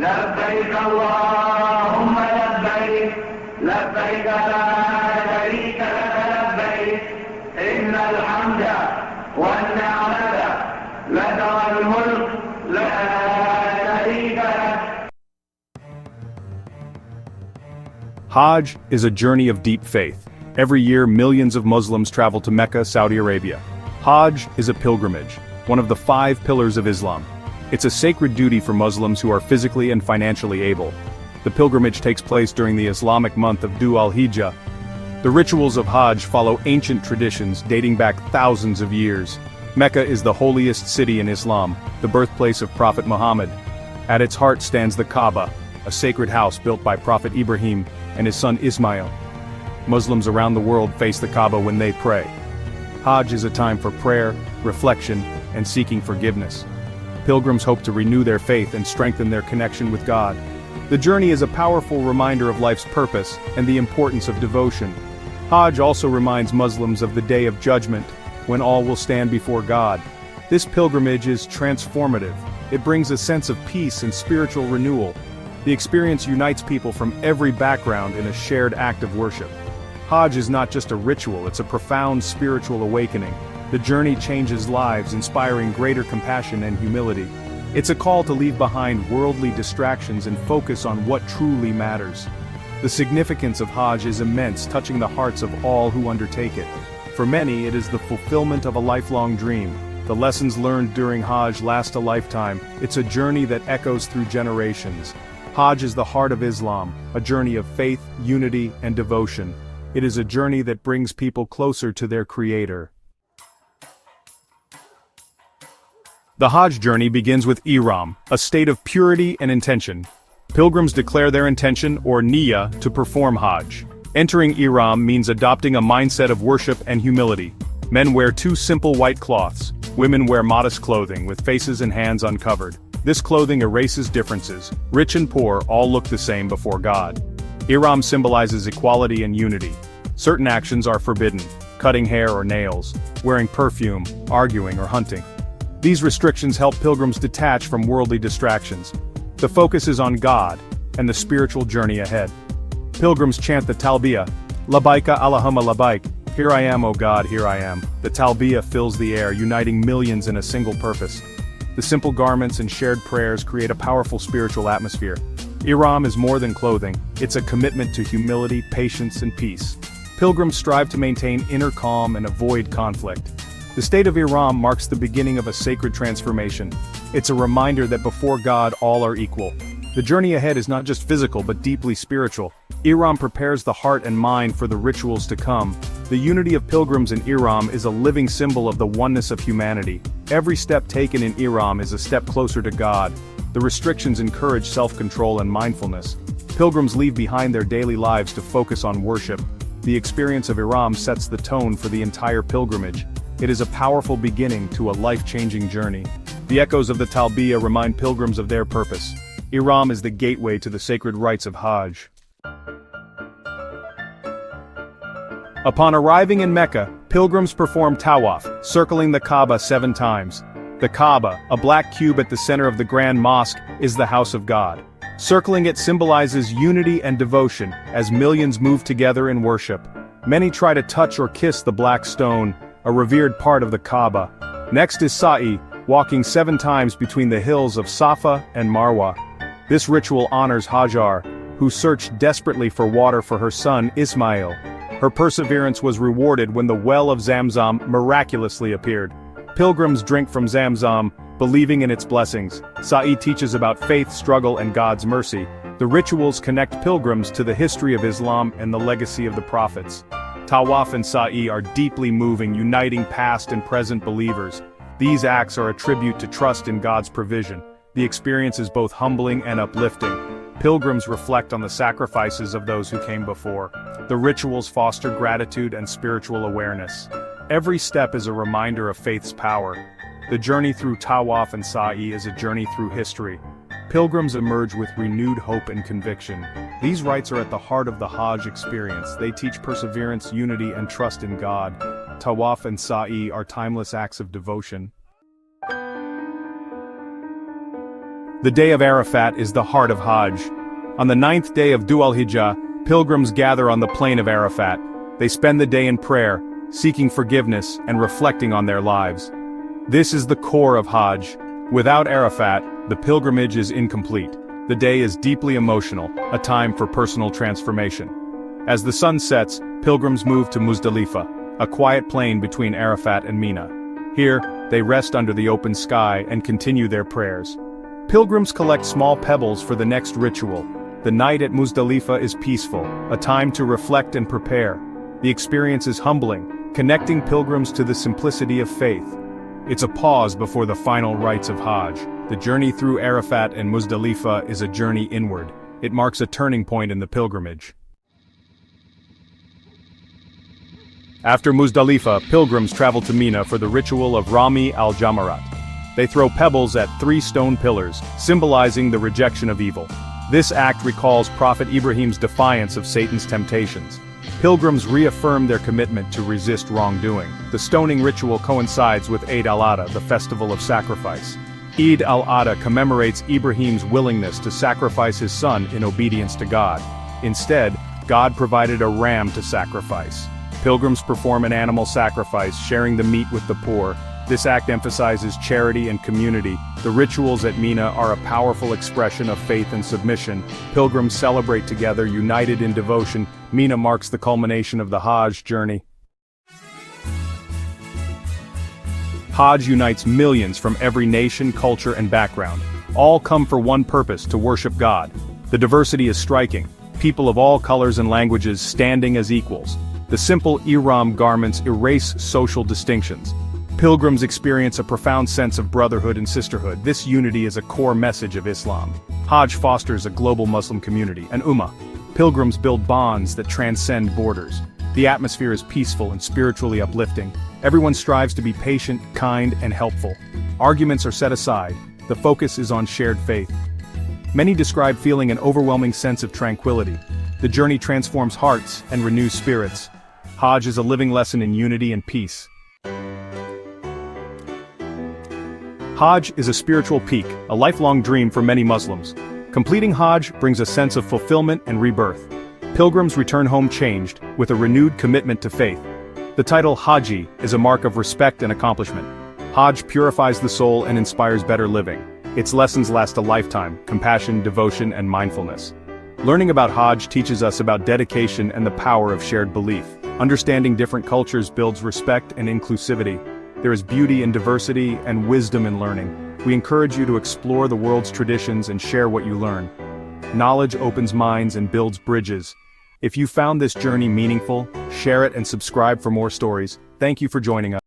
لبيك اللهم لبيك لبيك لا شريك لك لبيك إن الحمد والنعمة لك والملك لا شريك لك. Hajj is a journey of deep faith. Every year, millions of Muslims travel to Mecca, Saudi Arabia. Hajj is a pilgrimage, one of the 5 pillars of Islam. It's a sacred duty for Muslims who are physically and financially able. The pilgrimage takes place during the Islamic month of Dhu al-Hijjah. The rituals of Hajj follow ancient traditions dating back thousands of years. Mecca is the holiest city in Islam, the birthplace of Prophet Muhammad. At its heart stands the Kaaba, a sacred house built by Prophet Ibrahim and his son Ismail. Muslims around the world face the Kaaba when they pray. Hajj is a time for prayer, reflection, and seeking forgiveness. Pilgrims hope to renew their faith and strengthen their connection with God. The journey is a powerful reminder of life's purpose and the importance of devotion. Hajj also reminds Muslims of the Day of Judgment, when all will stand before God. This pilgrimage is transformative. It brings a sense of peace and spiritual renewal. The experience unites people from every background in a shared act of worship. Hajj is not just a ritual, it's a profound spiritual awakening. The journey changes lives, inspiring greater compassion and humility. It's a call to leave behind worldly distractions and focus on what truly matters. The significance of Hajj is immense, touching the hearts of all who undertake it. For many, it is the fulfillment of a lifelong dream. The lessons learned during Hajj last a lifetime. It's a journey that echoes through generations. Hajj is the heart of Islam, a journey of faith, unity, and devotion. It is a journey that brings people closer to their Creator. The Hajj journey begins with Ihram, a state of purity and intention. Pilgrims declare their intention, or niyyah, to perform Hajj. Entering Iram means adopting a mindset of worship and humility. Men wear 2 simple white cloths. Women wear modest clothing, with faces and hands uncovered. This clothing erases differences. Rich and poor all look the same before God. Iram symbolizes equality and unity. Certain actions are forbidden: cutting hair or nails, wearing perfume, arguing or hunting. These restrictions help pilgrims detach from worldly distractions. The focus is on God and the spiritual journey ahead. Pilgrims chant the Talbiyah, Labbaika Allahumma labbaik, here I am, O God, here I am. The Talbiyah fills the air, uniting millions in a single purpose. The simple garments and shared prayers create a powerful spiritual atmosphere. Ihram is more than clothing, it's a commitment to humility, patience, and peace. Pilgrims strive to maintain inner calm and avoid conflict. The state of Ihram marks the beginning of a sacred transformation. It's a reminder that before God all are equal. The journey ahead is not just physical but deeply spiritual. Ihram prepares the heart and mind for the rituals to come. The unity of pilgrims in Ihram is a living symbol of the oneness of humanity. Every step taken in Ihram is a step closer to God. The restrictions encourage self-control and mindfulness. Pilgrims leave behind their daily lives to focus on worship. The experience of Ihram sets the tone for the entire pilgrimage. It is a powerful beginning to a life-changing journey. The echoes of the Talbiyah remind pilgrims of their purpose. Ihram is the gateway to the sacred rites of Hajj. Upon arriving in Mecca, pilgrims perform Tawaf, circling the Kaaba 7 times. The Kaaba, a black cube at the center of the Grand Mosque, is the house of God. Circling it symbolizes unity and devotion, as millions move together in worship. Many try to touch or kiss the black stone, a revered part of the Kaaba. Next is Sa'i, walking 7 times between the hills of Safa and Marwa. This ritual honors Hajar, who searched desperately for water for her son Ismail. Her perseverance was rewarded when the well of Zamzam miraculously appeared. Pilgrims drink from Zamzam, believing in its blessings. Sa'i teaches about faith, struggle, and God's mercy. The rituals connect pilgrims to the history of Islam and the legacy of the prophets. Tawaf and Sa'i are deeply moving, uniting past and present believers. These acts are a tribute to trust in God's provision. The experience is both humbling and uplifting. Pilgrims reflect on the sacrifices of those who came before. The rituals foster gratitude and spiritual awareness. Every step is a reminder of faith's power. The journey through Tawaf and Sa'i is a journey through history. Pilgrims emerge with renewed hope and conviction. These rites are at the heart of the Hajj experience. They teach perseverance, unity, and trust in God. Tawaf and Sa'i are timeless acts of devotion. The day of Arafat is the heart of Hajj. On the 9th day of Dhul Hijjah, pilgrims gather on the plain of Arafat. They spend the day in prayer, seeking forgiveness and reflecting on their lives. This is the core of Hajj. Without Arafat, the pilgrimage is incomplete. The day is deeply emotional, a time for personal transformation. As the sun sets, pilgrims move to Muzdalifah, a quiet plain between Arafat and Mina. Here, they rest under the open sky and continue their prayers. Pilgrims collect small pebbles for the next ritual. The night at Muzdalifah is peaceful, a time to reflect and prepare. The experience is humbling, connecting pilgrims to the simplicity of faith. It's a pause before the final rites of Hajj. The journey through Arafat and Muzdalifah is a journey inward. It marks a turning point in the pilgrimage. After Muzdalifah, pilgrims travel to Mina for the ritual of Rami al-Jamarat. They throw pebbles at 3 stone pillars, symbolizing the rejection of evil. This act recalls Prophet Ibrahim's defiance of Satan's temptations. Pilgrims reaffirm their commitment to resist wrongdoing. The stoning ritual coincides with Eid al-Adha, the festival of sacrifice. Eid al-Adha commemorates Ibrahim's willingness to sacrifice his son in obedience to God. Instead, God provided a ram to sacrifice. Pilgrims perform an animal sacrifice, sharing the meat with the poor. This act emphasizes charity and community. The rituals at Mina are a powerful expression of faith and submission. Pilgrims celebrate together, united in devotion. Mina marks the culmination of the Hajj journey. Hajj unites millions from every nation, culture, and background. All come for one purpose: to worship God. The diversity is striking. People of all colors and languages standing as equals. The simple Ihram garments erase social distinctions. Pilgrims experience a profound sense of brotherhood and sisterhood. This unity is a core message of Islam. Hajj fosters a global Muslim community, an ummah. Pilgrims build bonds that transcend borders. The atmosphere is peaceful and spiritually uplifting. Everyone strives to be patient, kind, and helpful. Arguments are set aside. The focus is on shared faith. Many describe feeling an overwhelming sense of tranquility. The journey transforms hearts and renews spirits. Hajj is a living lesson in unity and peace. Hajj is a spiritual peak, a lifelong dream for many Muslims. Completing Hajj brings a sense of fulfillment and rebirth. Pilgrims return home changed, with a renewed commitment to faith. The title Haji is a mark of respect and accomplishment. Hajj purifies the soul and inspires better living. Its lessons last a lifetime: compassion, devotion, and mindfulness. Learning about Hajj teaches us about dedication and the power of shared belief. Understanding different cultures builds respect and inclusivity. There is beauty in diversity and wisdom in learning. We encourage you to explore the world's traditions and share what you learn. Knowledge opens minds and builds bridges. If you found this journey meaningful, share it and subscribe for more stories. Thank you for joining us.